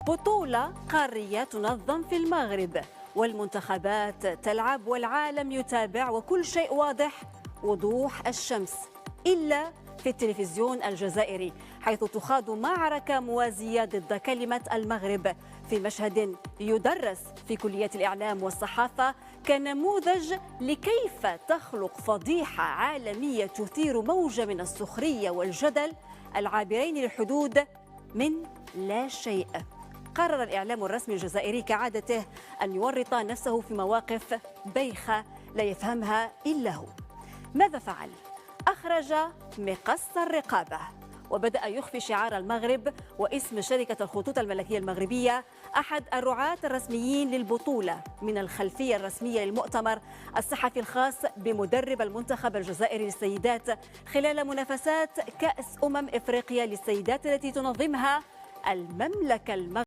بطولة قارية تنظم في المغرب، والمنتخبات تلعب والعالم يتابع، وكل شيء واضح وضوح الشمس، إلا في التلفزيون الجزائري، حيث تخاض معركة موازية ضد كلمة المغرب في مشهد يدرس في كلية الإعلام والصحافة كنموذج لكيف تخلق فضيحة عالمية تثير موجة من السخرية والجدل العابرين للحدود من لا شيء. قرر الإعلام الرسمي الجزائري كعادته أن يورط نفسه في مواقف بايخة لا يفهمها إلا هو. ماذا فعل؟ أخرج مقص الرقابة، وبدأ يخفي شعار المغرب واسم شركة الخطوط الملكية المغربية، أحد الرعاة الرسميين للبطولة، من الخلفية الرسمية للمؤتمر الصحفي الخاص بمدرب المنتخب الجزائري للسيدات خلال منافسات كأس إفريقيا للسيدات التي تنظمها المملكة المغربية.